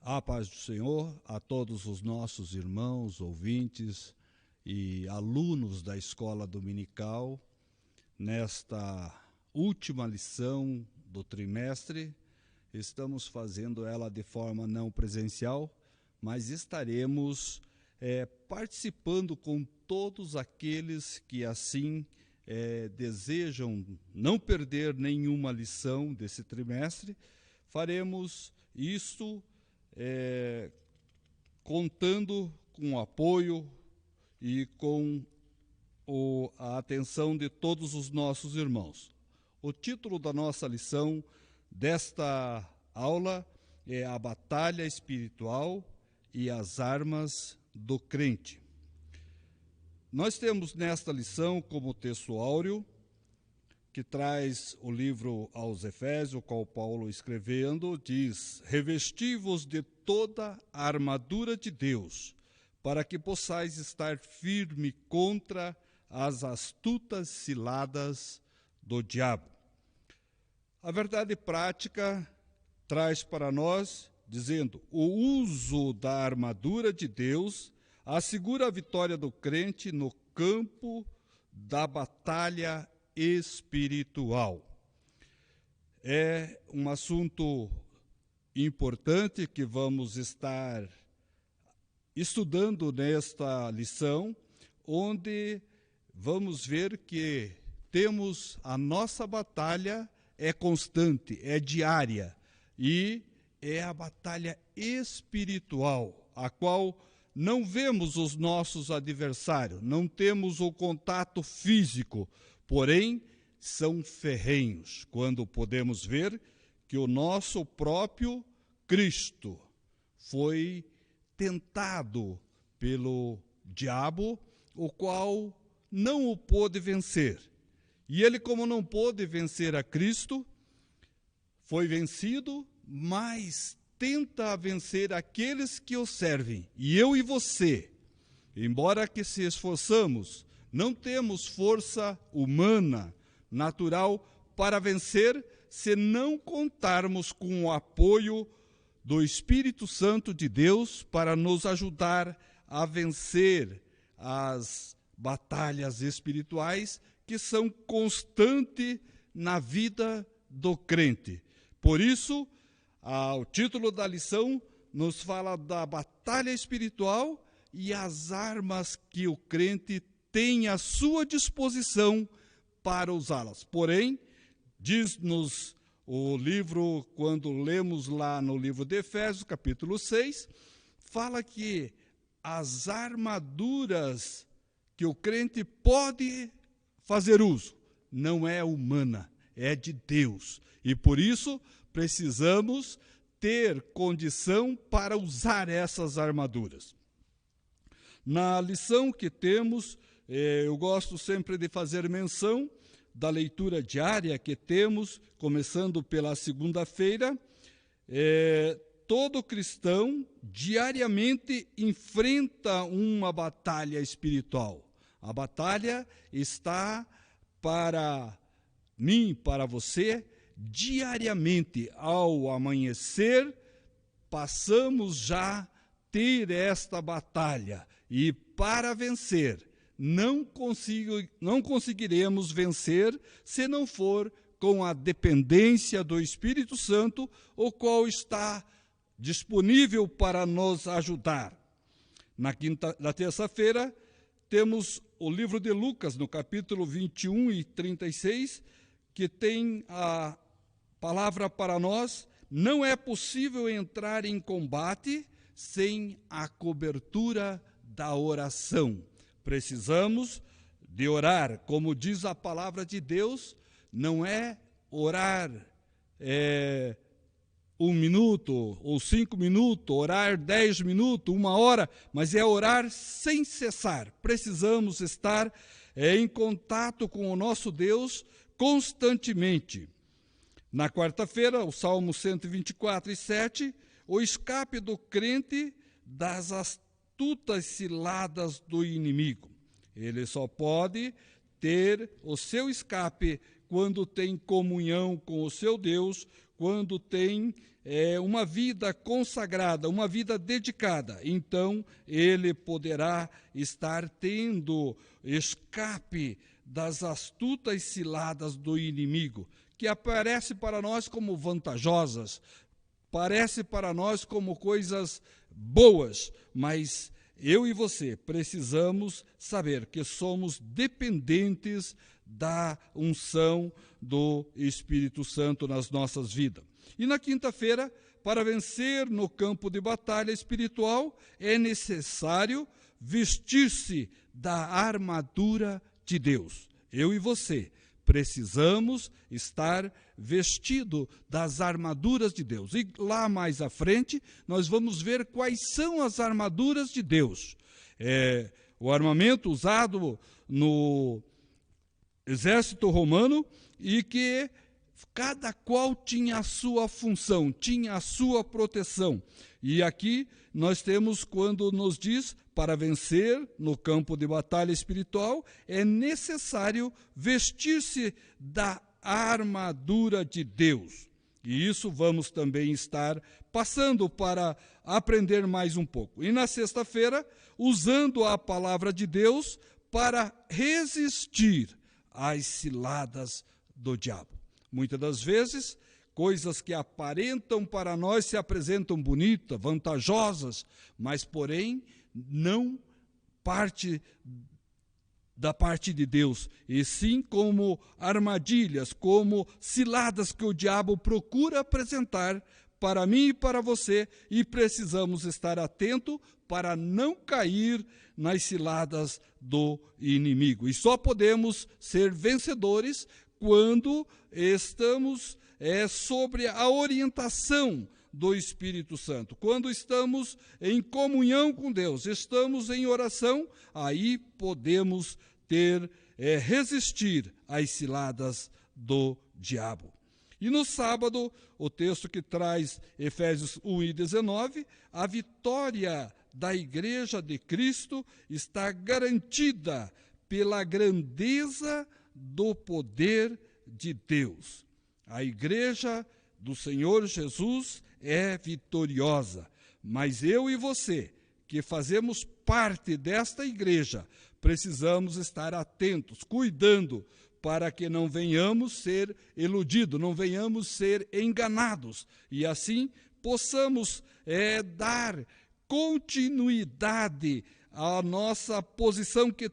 A paz do Senhor a todos os nossos irmãos, ouvintes e alunos da escola dominical. Nesta última lição do trimestre, estamos fazendo ela de forma não presencial, mas estaremos participando com todos aqueles que assim desejam não perder nenhuma lição desse trimestre. Faremos isso contando com o apoio e com a atenção de todos os nossos irmãos. O título da nossa lição desta aula é A Batalha Espiritual e as Armas do Crente. Nós temos nesta lição como texto áureo, que traz o livro aos Efésios, o qual Paulo escrevendo, diz: revesti-vos de toda a armadura de Deus, para que possais estar firme contra as astutas ciladas do diabo. A verdade prática traz para nós, dizendo: o uso da armadura de Deus assegura a vitória do crente no campo da batalha espiritual. É um assunto importante que vamos estar estudando nesta lição, onde vamos ver que temos a nossa batalha é constante, é diária, e é a batalha espiritual, a qual não vemos os nossos adversários, não temos o contato físico, porém são ferrenhos, quando podemos ver que o nosso próprio Cristo foi tentado pelo diabo, o qual não o pôde vencer. E ele, como não pôde vencer a Cristo, foi vencido, mas tenta vencer aqueles que o servem. E eu e você, embora que se esforçamos, não temos força humana, natural, para vencer, se não contarmos com o apoio do Espírito Santo de Deus para nos ajudar a vencer as batalhas espirituais que são constantes na vida do crente. Por isso, o título da lição nos fala da batalha espiritual e as armas que o crente tem à sua disposição para usá-las. Porém, diz-nos o livro, quando lemos lá no livro de Efésios, capítulo 6, fala que as armaduras que o crente pode fazer uso não é humana, é de Deus. E por isso precisamos ter condição para usar essas armaduras. Na lição que temos, eu gosto sempre de fazer menção da leitura diária que temos, começando pela segunda-feira. Todo cristão diariamente enfrenta uma batalha espiritual. A batalha está para mim, para você, diariamente, ao amanhecer, passamos já a ter esta batalha. E para vencer, não conseguiremos vencer se não for com a dependência do Espírito Santo, o qual está disponível para nos ajudar. Na terça-feira, temos o livro de Lucas, no capítulo 21 e 36, que tem a palavra para nós: não é possível entrar em combate sem a cobertura da oração. Precisamos de orar, como diz a palavra de Deus, não é orar 1 minuto ou 5 minutos, orar 10 minutos, 1 hora, mas é orar sem cessar. Precisamos estar em contato com o nosso Deus constantemente. Na quarta-feira, o Salmo 124:7, o escape do crente das astutas ciladas do inimigo. Ele só pode ter o seu escape quando tem comunhão com o seu Deus, quando tem uma vida consagrada, uma vida dedicada, então ele poderá estar tendo escape das astutas ciladas do inimigo, que aparece para nós como vantajosas, parece para nós como coisas boas, mas eu e você precisamos saber que somos dependentes da unção do Espírito Santo nas nossas vidas. E na quinta-feira, para vencer no campo de batalha espiritual, é necessário vestir-se da armadura de Deus. Eu e você precisamos estar vestido das armaduras de Deus. E lá mais à frente, nós vamos ver quais são as armaduras de Deus. O armamento usado no exército romano e que cada qual tinha a sua função, tinha a sua proteção. E aqui nós temos quando nos diz, para vencer no campo de batalha espiritual, é necessário vestir-se da armadura de Deus. E isso vamos também estar passando para aprender mais um pouco. E na sexta-feira, usando a palavra de Deus para resistir às ciladas do diabo. Muitas das vezes, coisas que aparentam para nós se apresentam bonitas, vantajosas, mas, porém, não parte da parte de Deus, e sim como armadilhas, como ciladas que o diabo procura apresentar para mim e para você, e precisamos estar atentos para não cair nas ciladas do inimigo. E só podemos ser vencedores quando estamos sobre a orientação do Espírito Santo. Quando estamos em comunhão com Deus, estamos em oração, aí podemos resistir às ciladas do diabo. E no sábado, o texto que traz Efésios 1:19, a vitória da Igreja de Cristo está garantida pela grandeza do poder de Deus. A Igreja do Senhor Jesus é vitoriosa, mas eu e você, que fazemos parte desta igreja, precisamos estar atentos, cuidando, para que não venhamos ser iludidos, não venhamos ser enganados, e assim possamos dar continuidade à nossa posição que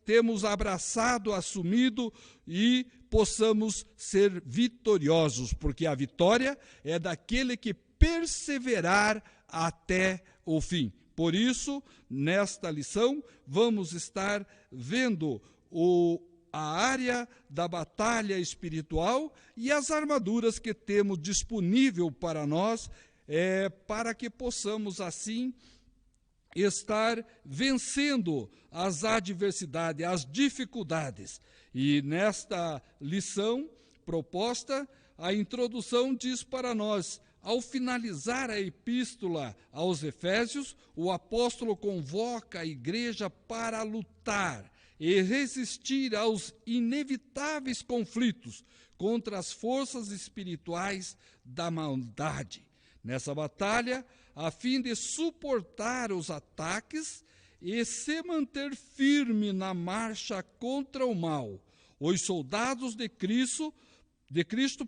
temos abraçado, assumido, e possamos ser vitoriosos, porque a vitória é daquele que perseverar até o fim. Por isso, nesta lição, vamos estar vendo a área da batalha espiritual e as armaduras que temos disponível para nós, para que possamos, assim, estar vencendo as adversidades, as dificuldades. E nesta lição proposta, a introdução diz para nós, ao finalizar a epístola aos Efésios, o apóstolo convoca a igreja para lutar e resistir aos inevitáveis conflitos contra as forças espirituais da maldade. Nessa batalha, a fim de suportar os ataques e se manter firme na marcha contra o mal, os soldados de Cristo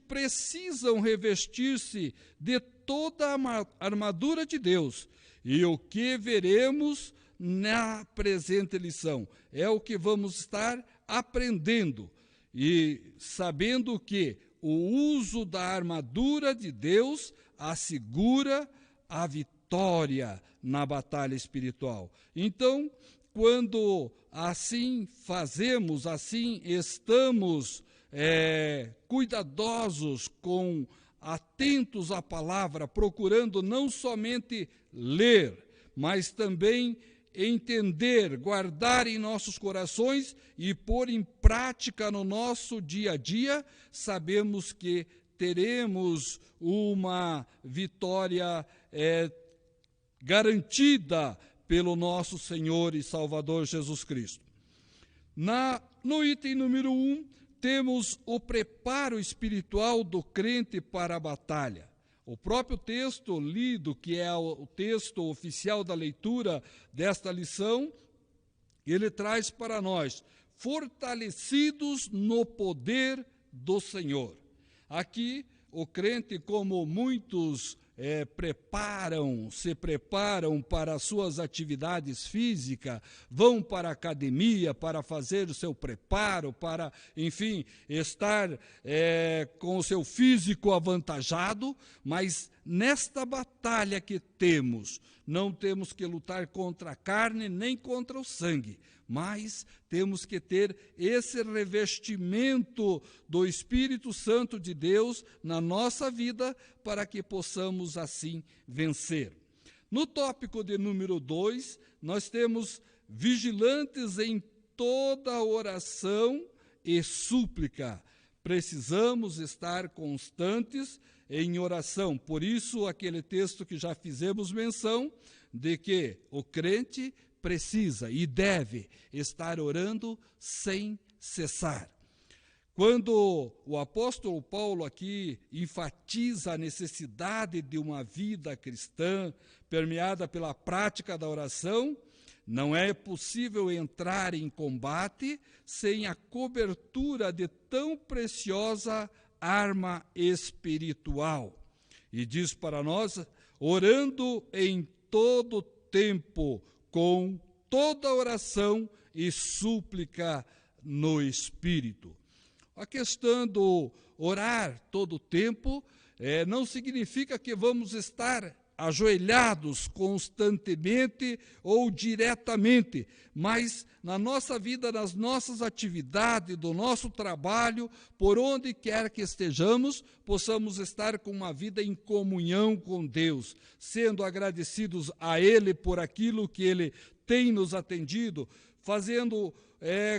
precisam revestir-se de toda a armadura de Deus. E o que veremos na presente lição é o que vamos estar aprendendo e sabendo que o uso da armadura de Deus assegura a vitória na batalha espiritual. Então, quando assim fazemos, assim estamos cuidadosos, atentos à palavra, procurando não somente ler, mas também entender, guardar em nossos corações e pôr em prática no nosso dia a dia, sabemos que teremos uma vitória garantida pelo nosso Senhor e Salvador Jesus Cristo. No item número 1, temos o preparo espiritual do crente para a batalha. O próprio texto lido, que é o texto oficial da leitura desta lição, ele traz para nós: fortalecidos no poder do Senhor. Aqui, o crente, como muitos se preparam para as suas atividades físicas, vão para a academia para fazer o seu preparo, para, enfim, estar com o seu físico avantajado, mas nesta batalha que temos, não temos que lutar contra a carne nem contra o sangue, mas temos que ter esse revestimento do Espírito Santo de Deus na nossa vida para que possamos assim vencer. No tópico de número 2, nós temos vigilantes em toda oração e súplica. Precisamos estar constantes em oração. Por isso, aquele texto que já fizemos menção, de que o crente precisa e deve estar orando sem cessar. Quando o apóstolo Paulo aqui enfatiza a necessidade de uma vida cristã permeada pela prática da oração, não é possível entrar em combate sem a cobertura de tão preciosa arma espiritual. E diz para nós: orando em todo tempo, com toda oração e súplica no Espírito. A questão do orar todo o tempo não significa que vamos estar ajoelhados constantemente ou diretamente, mas na nossa vida, nas nossas atividades, do nosso trabalho, por onde quer que estejamos, possamos estar com uma vida em comunhão com Deus, sendo agradecidos a Ele por aquilo que Ele tem nos atendido, fazendo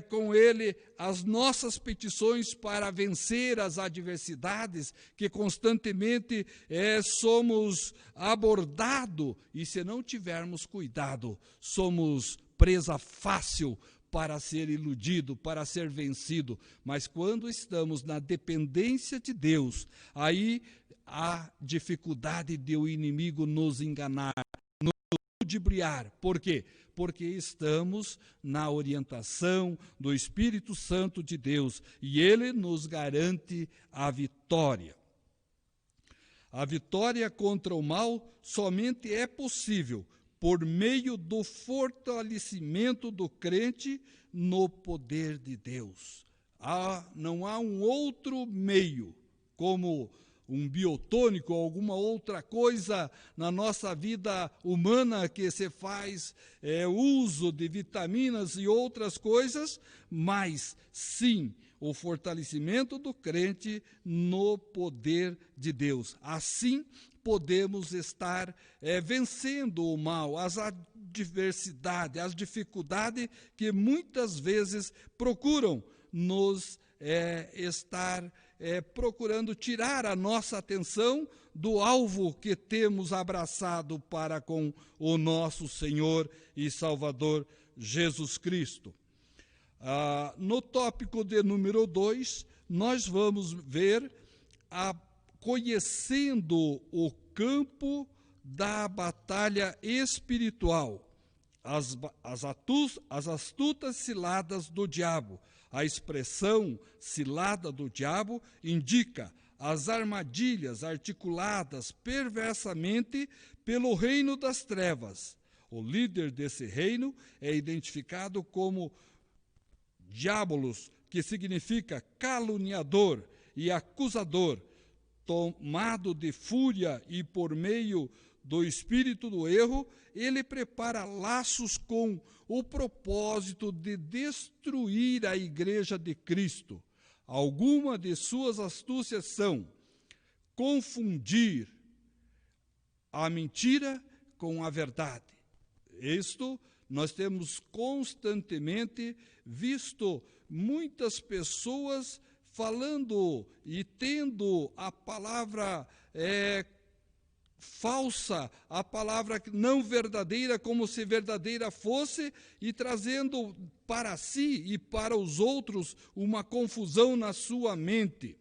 com Ele as nossas petições para vencer as adversidades que constantemente somos abordados, e se não tivermos cuidado, somos presa fácil para ser iludido, para ser vencido. Mas quando estamos na dependência de Deus, aí há dificuldade de o inimigo nos enganar, nos ludibriar. Por quê? Porque estamos na orientação do Espírito Santo de Deus e Ele nos garante a vitória. A vitória contra o mal somente é possível por meio do fortalecimento do crente no poder de Deus. Não há um outro meio, como um biotônico ou alguma outra coisa na nossa vida humana que se faz uso de vitaminas e outras coisas, mas sim o fortalecimento do crente no poder de Deus. Assim podemos estar vencendo o mal, as adversidades, as dificuldades que muitas vezes procuram nos estar procurando tirar a nossa atenção do alvo que temos abraçado para com o nosso Senhor e Salvador Jesus Cristo. No tópico de número 2, nós vamos ver conhecendo o campo da batalha espiritual, as astutas ciladas do diabo. A expressão cilada do diabo indica as armadilhas articuladas perversamente pelo reino das trevas. O líder desse reino é identificado como Diabolos, que significa caluniador e acusador. Tomado de fúria e por meio do espírito do erro, ele prepara laços com o propósito de destruir a igreja de Cristo. Algumas de suas astúcias são confundir a mentira com a verdade. Isto nós temos constantemente visto muitas pessoas falando e tendo a palavra falsa, a palavra não verdadeira, como se verdadeira fosse, e trazendo para si e para os outros uma confusão na sua mente.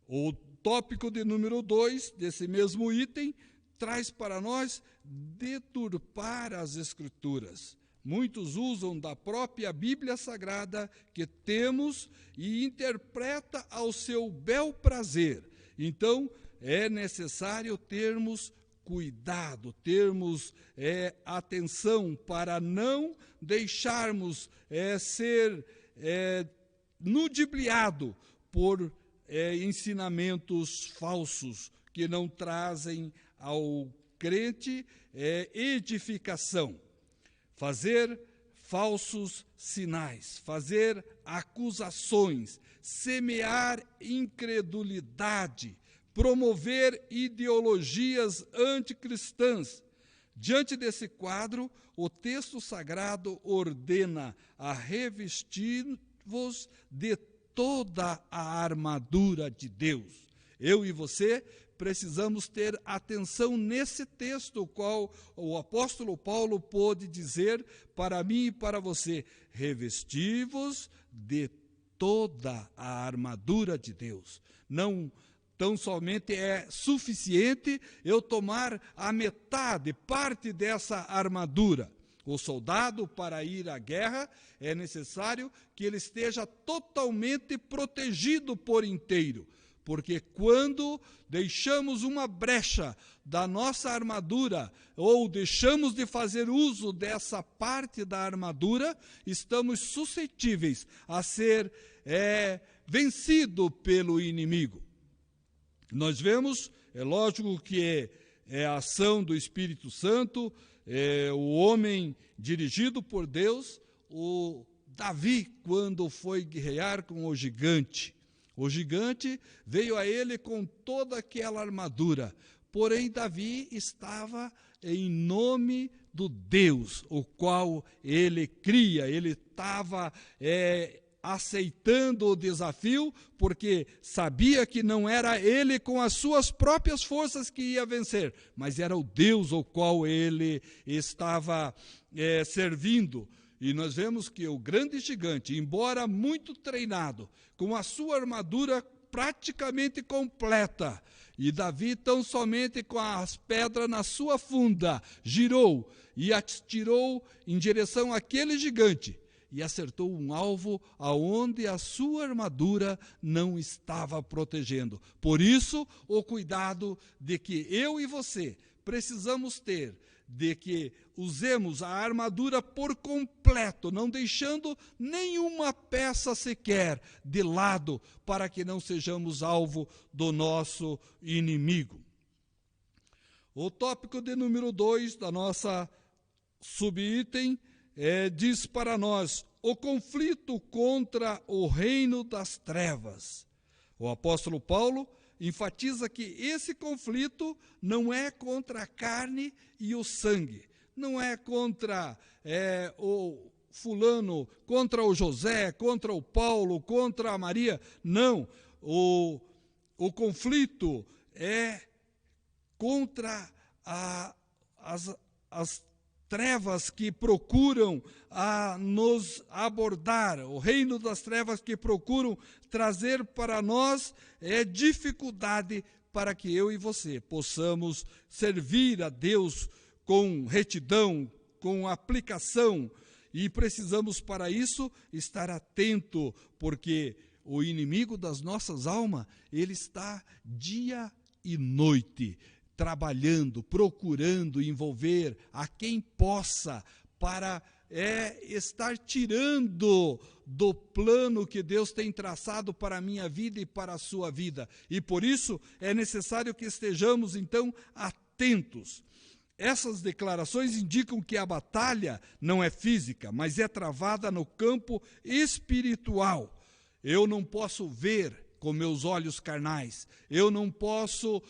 O tópico de número 2 desse mesmo item traz para nós deturpar as Escrituras. Muitos usam da própria Bíblia Sagrada que temos e interpreta ao seu bel prazer. Então, é necessário termos cuidado, termos atenção para não deixarmos ser ludibriado por ensinamentos falsos que não trazem ao crente edificação. Fazer falsos sinais, fazer acusações, semear incredulidade, promover ideologias anticristãs. Diante desse quadro, o texto sagrado ordena a revestir-vos de toda a armadura de Deus. Eu e você precisamos ter atenção nesse texto, o qual o apóstolo Paulo pôde dizer para mim e para você: revesti-vos de toda a armadura de Deus. Não tão somente é suficiente eu tomar a metade, parte dessa armadura. O soldado, para ir à guerra, é necessário que ele esteja totalmente protegido por inteiro. Porque quando deixamos uma brecha da nossa armadura, ou deixamos de fazer uso dessa parte da armadura, estamos suscetíveis a ser vencido pelo inimigo. Nós vemos, é lógico que é a ação do Espírito Santo, o homem dirigido por Deus, o Davi, quando foi guerrear com o gigante veio a ele com toda aquela armadura, porém Davi estava em nome do Deus, o qual ele cria, ele estava aceitando o desafio, porque sabia que não era ele com as suas próprias forças que ia vencer, mas era o Deus ao qual ele estava servindo. E nós vemos que o grande gigante, embora muito treinado, com a sua armadura praticamente completa, e Davi tão somente com as pedras na sua funda, girou e atirou em direção àquele gigante, e acertou um alvo aonde a sua armadura não estava protegendo. Por isso, o cuidado de que eu e você precisamos ter, de que usemos a armadura por completo, não deixando nenhuma peça sequer de lado, para que não sejamos alvo do nosso inimigo. O tópico de número 2 da nossa subitem diz para nós: o conflito contra o reino das trevas. O apóstolo Paulo enfatiza que esse conflito não é contra a carne e o sangue, não é contra o fulano, contra o José, contra o Paulo, contra a Maria, não. O conflito é contra as trevas que procuram nos abordar, o reino das trevas que procuram trazer para nós dificuldade para que eu e você possamos servir a Deus com retidão, com aplicação, e precisamos para isso estar atento, porque o inimigo das nossas almas, ele está dia e noite trabalhando, procurando envolver a quem possa para estar tirando do plano que Deus tem traçado para a minha vida e para a sua vida. E por isso é necessário que estejamos então atentos. Essas declarações indicam que a batalha não é física, mas é travada no campo espiritual. Eu não posso ver com meus olhos carnais, eu não posso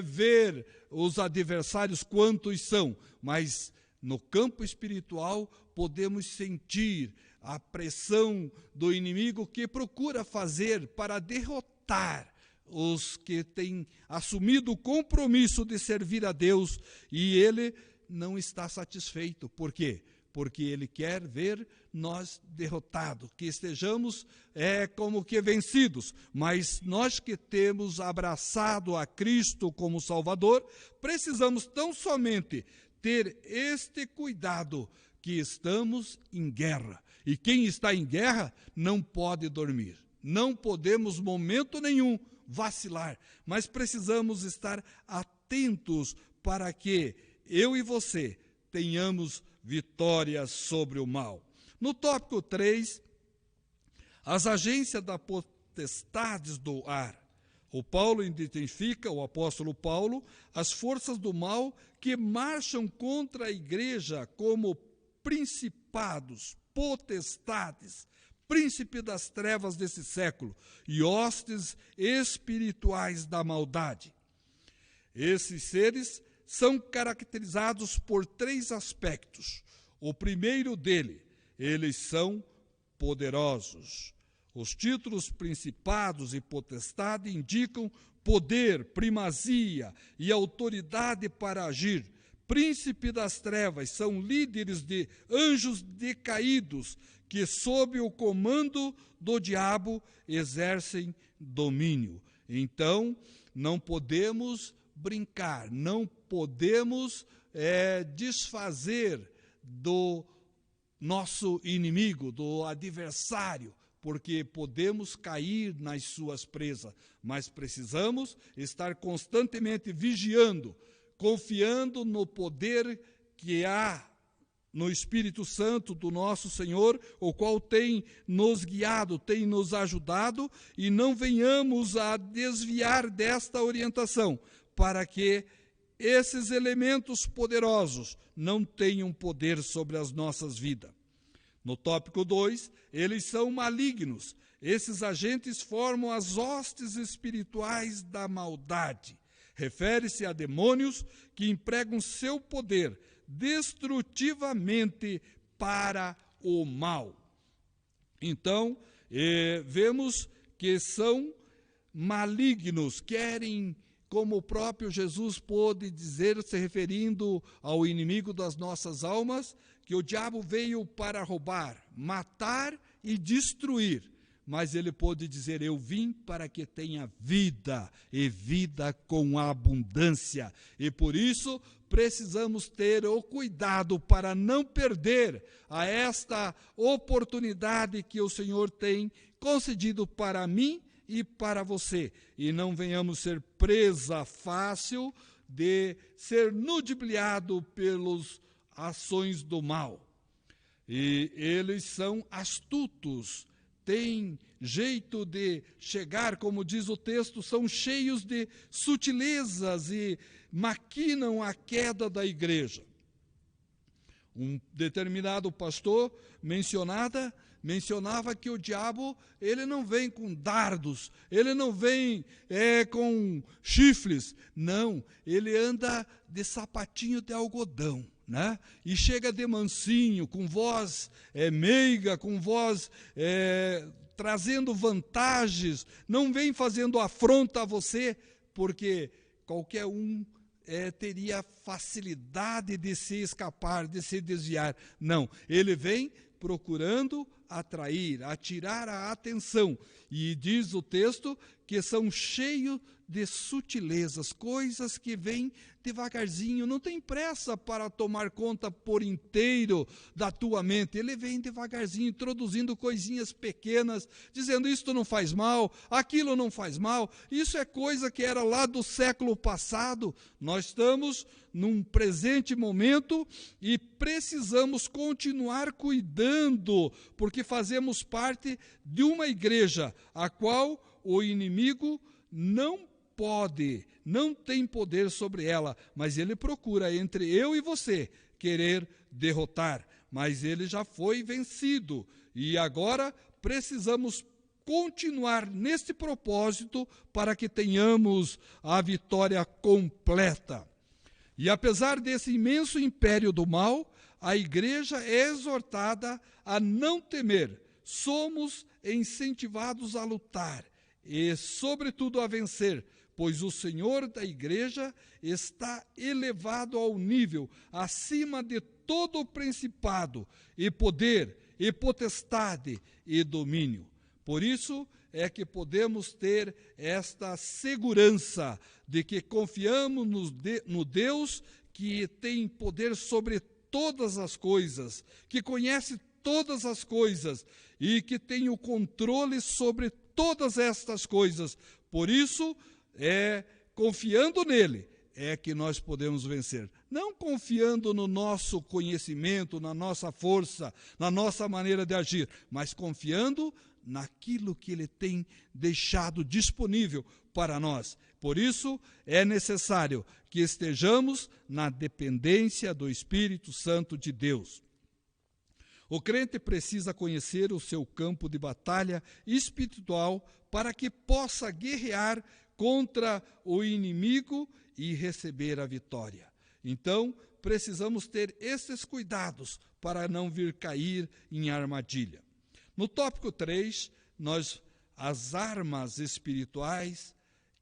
ver os adversários quantos são, mas no campo espiritual podemos sentir a pressão do inimigo que procura fazer para derrotar os que têm assumido o compromisso de servir a Deus, e ele não está satisfeito. Por quê? Porque ele quer ver nós derrotados, que estejamos como que vencidos, mas nós que temos abraçado a Cristo como Salvador, precisamos tão somente ter este cuidado, que estamos em guerra. E quem está em guerra não pode dormir. Não podemos, momento nenhum, vacilar, mas precisamos estar atentos para que eu e você tenhamos vitória sobre o mal. No tópico 3, as agências das potestades do ar. O Paulo identifica, o apóstolo Paulo, as forças do mal que marcham contra a igreja como principados, potestades, príncipe das trevas desse século e hostes espirituais da maldade. Esses seres são caracterizados por 3 aspectos. O primeiro dele, eles são poderosos. Os títulos principados e potestade indicam poder, primazia e autoridade para agir. Príncipe das trevas são líderes de anjos decaídos que, sob o comando do diabo, exercem domínio. Então, não podemos brincar, não podemos desfazer do nosso inimigo, do adversário, porque podemos cair nas suas presas, mas precisamos estar constantemente vigiando, confiando no poder que há no Espírito Santo do nosso Senhor, o qual tem nos guiado, tem nos ajudado, e não venhamos a desviar desta orientação, para que esses elementos poderosos não tenham poder sobre as nossas vidas. No tópico 2, eles são malignos. Esses agentes formam as hostes espirituais da maldade. Refere-se a demônios que empregam seu poder destrutivamente para o mal. Então, vemos que são malignos, querem, como o próprio Jesus pôde dizer, se referindo ao inimigo das nossas almas, que o diabo veio para roubar, matar e destruir. Mas ele pôde dizer, eu vim para que tenha vida, e vida com abundância. E por isso, precisamos ter o cuidado para não perder a esta oportunidade que o Senhor tem concedido para mim e para você. E não venhamos ser presa fácil de ser ludibriado pelas ações do mal. E eles são astutos, têm jeito de chegar, como diz o texto, são cheios de sutilezas e maquinam a queda da igreja. Um determinado pastor mencionava que o diabo, ele não vem com dardos, ele não vem com chifres, não, ele anda de sapatinho de algodão, né? E chega de mansinho, com voz meiga, com voz trazendo vantagens, não vem fazendo afronta a você, porque qualquer um teria facilidade de se escapar, de se desviar. Não, ele vem procurando atrair, atirar a atenção. E diz o texto que são cheios de sutilezas, coisas que vêm devagarzinho, não tem pressa para tomar conta por inteiro da tua mente. Ele vem devagarzinho, introduzindo coisinhas pequenas, dizendo isto não faz mal, aquilo não faz mal, isso é coisa que era lá do século passado. Nós estamos num presente momento e precisamos continuar cuidando, porque fazemos parte de uma igreja a qual o inimigo não tem poder sobre ela, mas ele procura entre eu e você querer derrotar, mas ele já foi vencido, e agora precisamos continuar neste propósito para que tenhamos a vitória completa. E apesar desse imenso império do mal, a igreja é exortada a não temer, somos incentivados a lutar e, sobretudo, a vencer, pois o Senhor da igreja está elevado ao nível acima de todo o principado e poder e potestade e domínio. Por isso é que podemos ter esta segurança de que confiamos no Deus que tem poder sobre todas as coisas, que conhece todas as coisas e que tem o controle sobre todas estas coisas. Por isso, confiando nele, é que nós podemos vencer. Não confiando no nosso conhecimento, na nossa força, na nossa maneira de agir, mas confiando naquilo que ele tem deixado disponível para nós. Por isso, é necessário que estejamos na dependência do Espírito Santo de Deus. O crente precisa conhecer o seu campo de batalha espiritual para que possa guerrear contra o inimigo e receber a vitória. Então, precisamos ter esses cuidados para não vir cair em armadilha. No tópico 3, as armas espirituais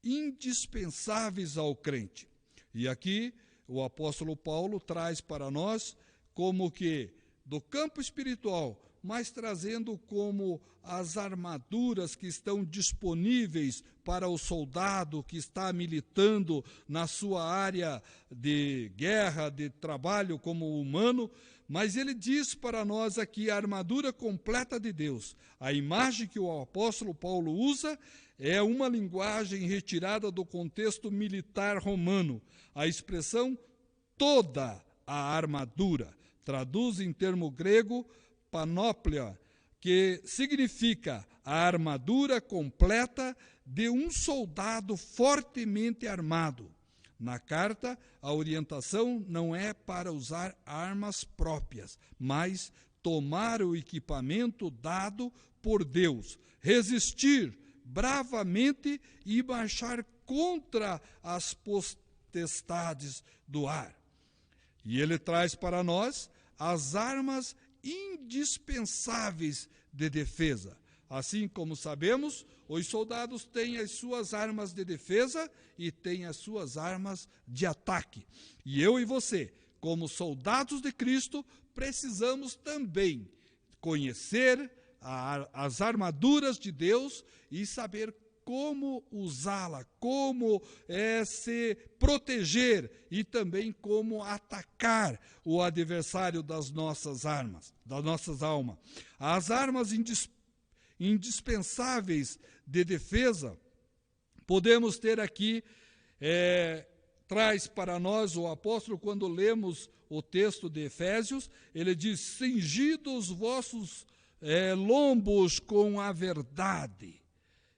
indispensáveis ao crente. E aqui o apóstolo Paulo traz para nós como que do campo espiritual, mas trazendo como as armaduras que estão disponíveis para o soldado que está militando na sua área de guerra, de trabalho como humano. Mas ele diz para nós aqui a armadura completa de Deus. A imagem que o apóstolo Paulo usa é uma linguagem retirada do contexto militar romano. A expressão toda a armadura traduz em termo grego panóplia, que significa a armadura completa de um soldado fortemente armado. Na carta, a orientação não é para usar armas próprias, mas tomar o equipamento dado por Deus, resistir bravamente e marchar contra as potestades do ar. E ele traz para nós as armas indispensáveis de defesa. Assim como sabemos, os soldados têm as suas armas de defesa e têm as suas armas de ataque. E eu e você, como soldados de Cristo, precisamos também conhecer as armaduras de Deus e saber como usá-la, como se proteger e também como atacar o adversário das nossas almas. As armas indispensáveis de defesa, podemos ter aqui, traz para nós o apóstolo, quando lemos o texto de Efésios, ele diz: cingidos os vossos lombos com a verdade.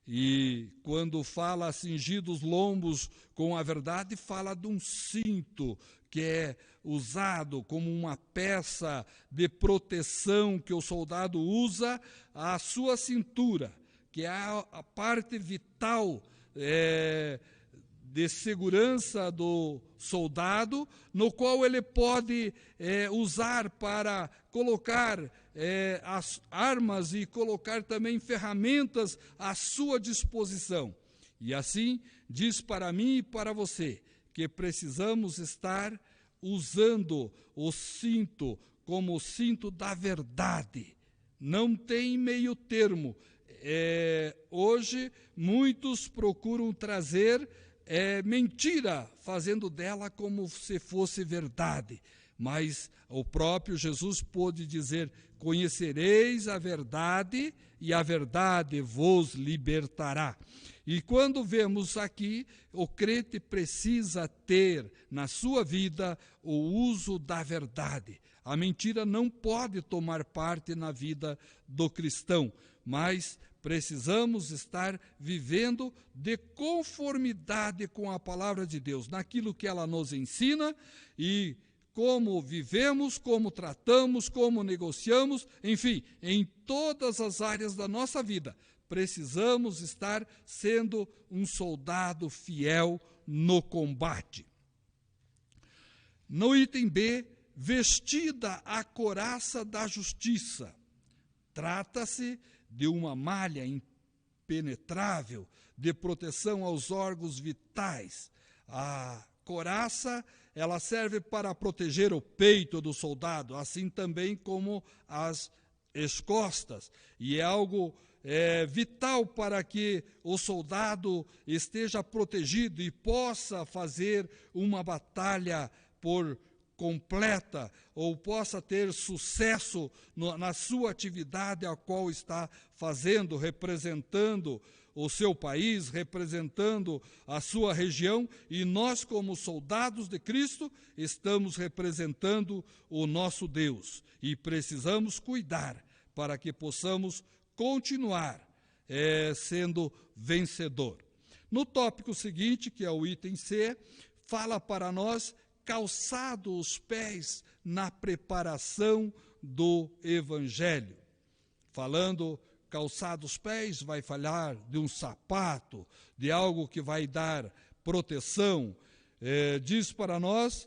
E quando fala cingidos os lombos com a verdade, fala de um cinto que é usado como uma peça de proteção que o soldado usa à sua cintura, que é a parte vital de segurança do soldado, no qual ele pode usar para colocar as armas e colocar também ferramentas à sua disposição. E assim, diz para mim e para você, que precisamos estar usando o cinto como o cinto da verdade. Não tem meio termo. Hoje, muitos procuram trazer mentira, fazendo dela como se fosse verdade. Mas o próprio Jesus pôde dizer: conhecereis a verdade e a verdade vos libertará. E quando vemos aqui, o crente precisa ter na sua vida o uso da verdade. A mentira não pode tomar parte na vida do cristão, mas precisamos estar vivendo de conformidade com a palavra de Deus, naquilo que ela nos ensina e como vivemos, como tratamos, como negociamos, enfim, em todas as áreas da nossa vida. Precisamos estar sendo um soldado fiel no combate. No item B, vestida a couraça da justiça. Trata-se de uma malha impenetrável de proteção aos órgãos vitais. A couraça, ela serve para proteger o peito do soldado, assim também como as expostas, e é algo vital para que o soldado esteja protegido e possa fazer uma batalha por completa, ou possa ter sucesso na sua atividade a qual está fazendo, representando o seu país, representando a sua região, e nós, como soldados de Cristo, estamos representando o nosso Deus, e precisamos cuidar para que possamos continuar sendo vencedor. No tópico seguinte, que é o item C, fala para nós: calçado os pés na preparação do Evangelho. Falando calçado os pés, vai falar de um sapato, de algo que vai dar proteção. Diz para nós,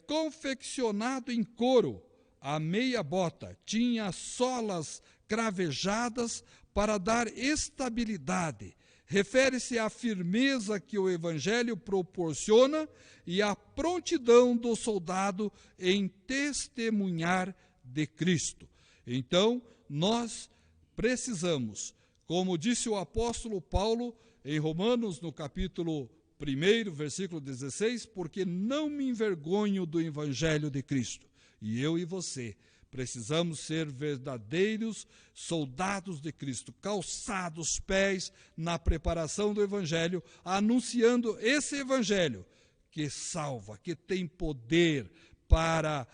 confeccionado em couro, a meia bota tinha solas cravejadas para dar estabilidade. Refere-se à firmeza que o Evangelho proporciona e à prontidão do soldado em testemunhar de Cristo. Então, nós precisamos, como disse o apóstolo Paulo em Romanos, no capítulo 1, versículo 16, porque não me envergonho do Evangelho de Cristo. E eu e você precisamos ser verdadeiros soldados de Cristo, calçados os pés na preparação do Evangelho, anunciando esse Evangelho que salva, que tem poder para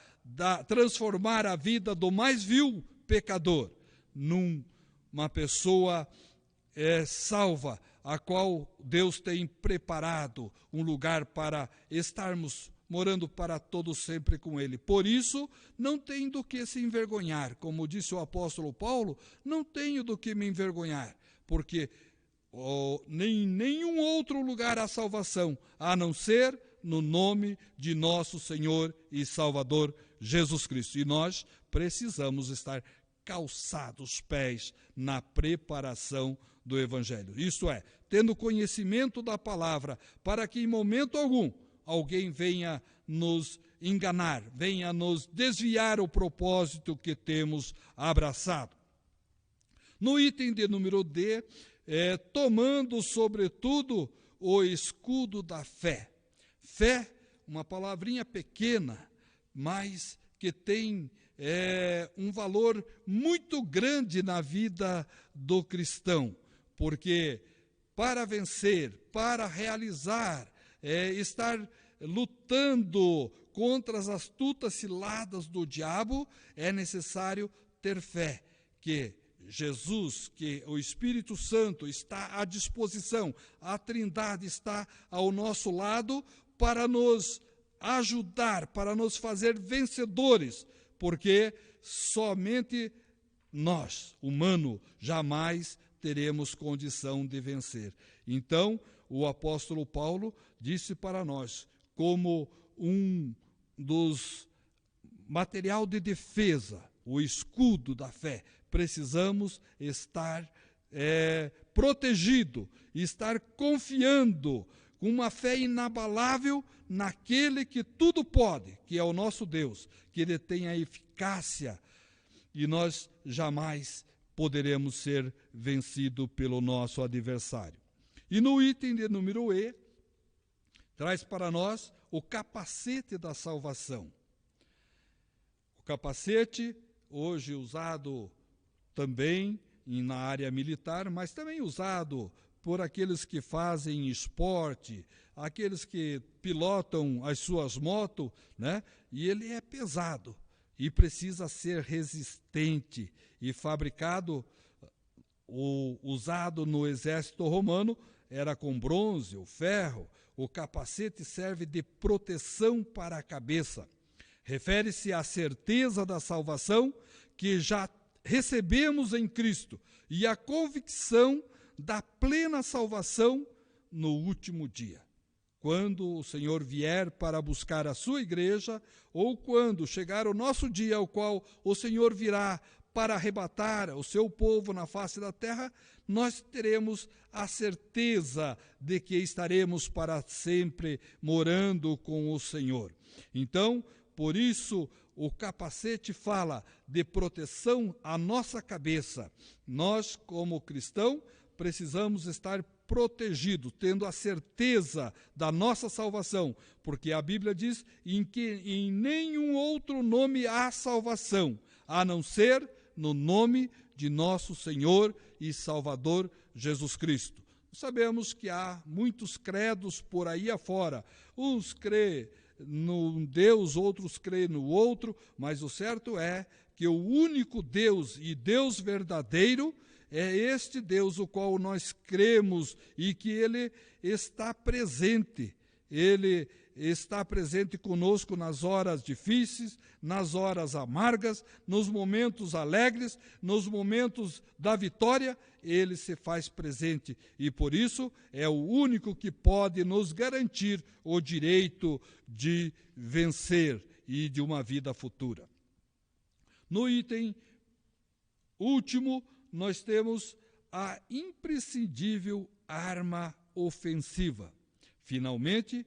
transformar a vida do mais vil pecador numa pessoa salva, a qual Deus tem preparado um lugar para estarmos morando para todo sempre com Ele. Por isso, não tem do que se envergonhar. Como disse o apóstolo Paulo, não tenho do que me envergonhar, porque em nenhum outro lugar há salvação, a não ser no nome de nosso Senhor e Salvador Jesus Cristo. E nós precisamos estar calçados os pés na preparação do Evangelho. Isto é, tendo conhecimento da palavra, para que em momento algum alguém venha nos enganar, venha nos desviar o propósito que temos abraçado. No item de número D, tomando sobretudo o escudo da fé. Fé, uma palavrinha pequena, mas que tem um valor muito grande na vida do cristão, porque para vencer, para realizar, estar lutando contra as astutas ciladas do diabo, é necessário ter fé, que Jesus, que o Espírito Santo está à disposição, a Trindade está ao nosso lado para nos ajudar, para nos fazer vencedores, porque somente nós, humano, jamais teremos condição de vencer. Então, o apóstolo Paulo disse para nós, como um dos material de defesa, o escudo da fé, precisamos estar protegido, estar confiando com uma fé inabalável naquele que tudo pode, que é o nosso Deus, que Ele tem a eficácia, e nós jamais poderemos ser vencidos pelo nosso adversário. E no item de número E, traz para nós o capacete da salvação. O capacete, hoje usado também na área militar, mas também usado por aqueles que fazem esporte, aqueles que pilotam as suas motos, né? E ele é pesado e precisa ser resistente, e fabricado, usado no exército romano, era com bronze ou ferro. O capacete serve de proteção para a cabeça. Refere-se à certeza da salvação que já recebemos em Cristo e à convicção da plena salvação no último dia. Quando o Senhor vier para buscar a sua igreja, ou quando chegar o nosso dia, ao qual o Senhor virá para arrebatar o seu povo na face da terra, nós teremos a certeza de que estaremos para sempre morando com o Senhor. Então, por isso o capacete fala de proteção à nossa cabeça. Nós, como cristãos, precisamos estar protegidos, tendo a certeza da nossa salvação, porque a Bíblia diz que em nenhum outro nome há salvação, a não ser no nome de nosso Senhor e Salvador Jesus Cristo. Sabemos que há muitos credos por aí afora, uns crê num Deus, outros crê no outro, mas o certo é que o único Deus e Deus verdadeiro é este Deus o qual nós cremos e que Ele está presente. Ele está presente conosco nas horas difíceis, nas horas amargas, nos momentos alegres, nos momentos da vitória, Ele se faz presente. E por isso é o único que pode nos garantir o direito de vencer e de uma vida futura. No item último, nós temos a imprescindível arma ofensiva. Finalmente,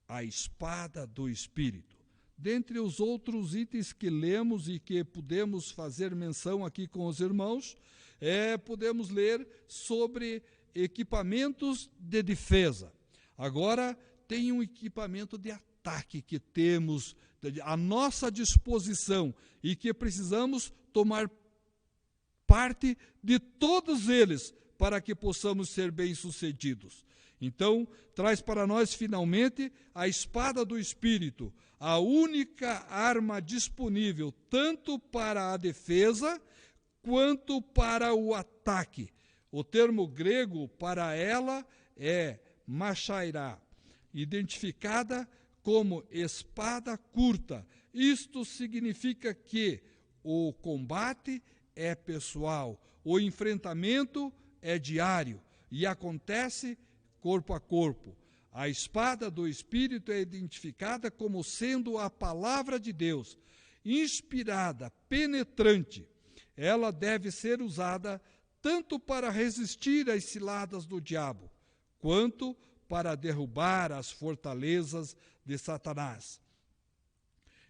a espada do Espírito. Dentre os outros itens que lemos e que podemos fazer menção aqui com os irmãos, podemos ler sobre equipamentos de defesa. Agora, tem um equipamento de ataque que temos à nossa disposição e que precisamos tomar parte de todos eles para que possamos ser bem-sucedidos. Então, traz para nós, finalmente, a espada do Espírito, a única arma disponível tanto para a defesa quanto para o ataque. O termo grego para ela é machairá, identificada como espada curta. Isto significa que o combate é pessoal, o enfrentamento é diário e acontece corpo a corpo. A espada do Espírito é identificada como sendo a palavra de Deus, inspirada, penetrante. Ela deve ser usada tanto para resistir às ciladas do diabo, quanto para derrubar as fortalezas de Satanás.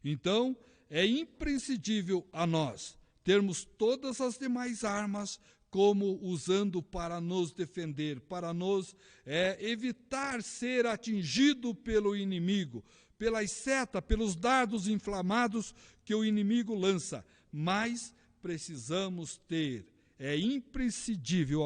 Então, é imprescindível a nós termos todas as demais armas como usando para nos defender, para nos evitar ser atingido pelo inimigo, pelas setas, pelos dardos inflamados que o inimigo lança. Mas precisamos ter, é imprescindível,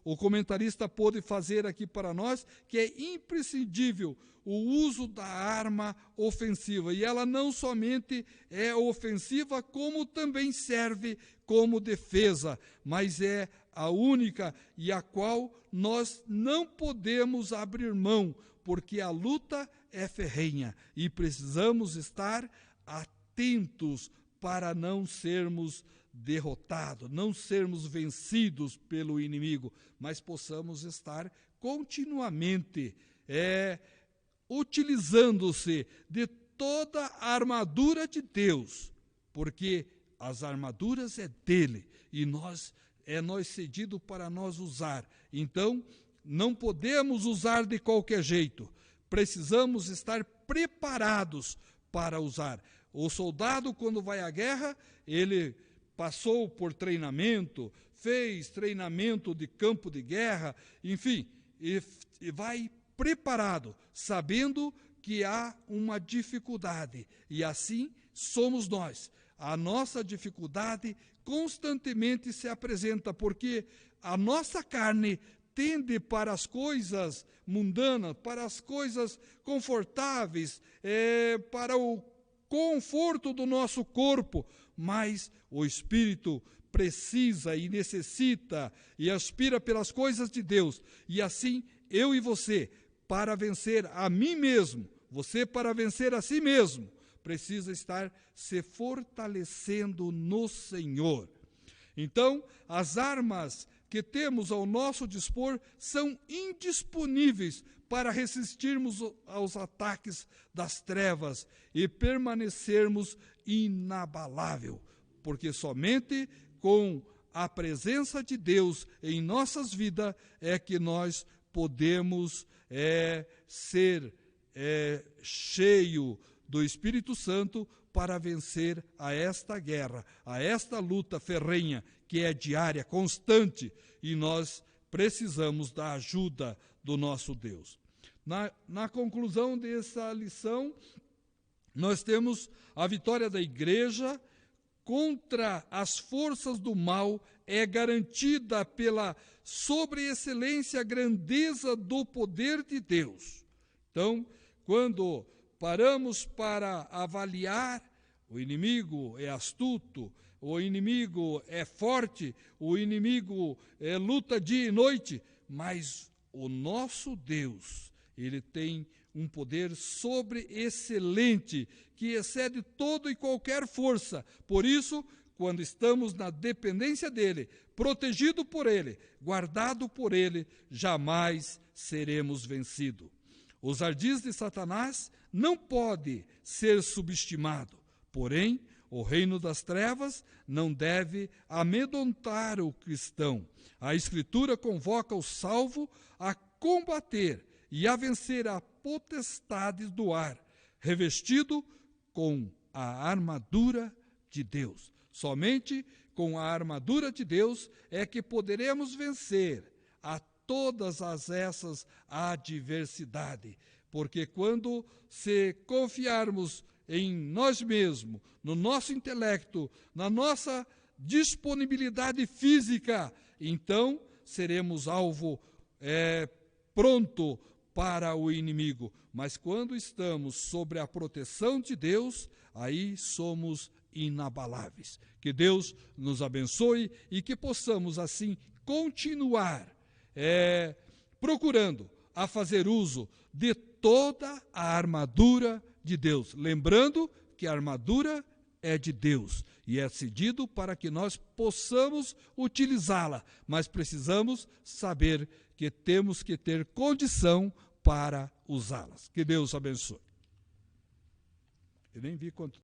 o comentarista pôde fazer aqui para nós, que é imprescindível o uso da arma ofensiva. E ela não somente é ofensiva, como também serve como defesa, mas é a única e a qual nós não podemos abrir mão, porque a luta é ferrenha e precisamos estar atentos para não sermos derrotados, não sermos vencidos pelo inimigo, mas possamos estar continuamente utilizando-se de toda a armadura de Deus, porque as armaduras é dele e nós cedido para nós usar. Então, não podemos usar de qualquer jeito. Precisamos estar preparados para usar. O soldado, quando vai à guerra, ele passou por treinamento, fez treinamento de campo de guerra, enfim, e vai preparado, sabendo que há uma dificuldade. E assim somos nós. A nossa dificuldade constantemente se apresenta, porque a nossa carne tende para as coisas mundanas, para as coisas confortáveis, para o conforto do nosso corpo, mas o Espírito precisa e necessita e aspira pelas coisas de Deus. E assim, eu e você, para vencer a mim mesmo, você para vencer a si mesmo, precisa estar se fortalecendo no Senhor. Então, as armas que temos ao nosso dispor são indisponíveis para resistirmos aos ataques das trevas e permanecermos inabalável, porque somente com a presença de Deus em nossas vidas é que nós podemos ser cheio do Espírito Santo para vencer a esta guerra, a esta luta ferrenha, que é diária, constante, e nós precisamos da ajuda do nosso Deus. Na conclusão dessa lição, nós temos a vitória da igreja contra as forças do mal é garantida pela sobreexcelência, grandeza do poder de Deus. Então, quando paramos para avaliar, o inimigo é astuto, o inimigo é forte, o inimigo luta dia e noite, mas o nosso Deus, ele tem um poder sobreexcelente, que excede toda e qualquer força. Por isso, quando estamos na dependência dele, protegido por ele, guardado por ele, jamais seremos vencidos. Os ardis de Satanás não pode ser subestimado, porém, o reino das trevas não deve amedrontar o cristão. A Escritura convoca o salvo a combater e a vencer a potestades do ar, revestido com a armadura de Deus. Somente com a armadura de Deus é que poderemos vencer a todas essas adversidades, porque quando se confiarmos em nós mesmos, no nosso intelecto, na nossa disponibilidade física, então seremos alvo pronto para o inimigo. Mas quando estamos sobre a proteção de Deus, aí somos inabaláveis. Que Deus nos abençoe e que possamos assim continuar procurando a fazer uso de toda a armadura de Deus. Lembrando que a armadura é de Deus e é cedido para que nós possamos utilizá-la, mas precisamos saber que temos que ter condição para usá-las. Que Deus abençoe. Eu nem vi quanto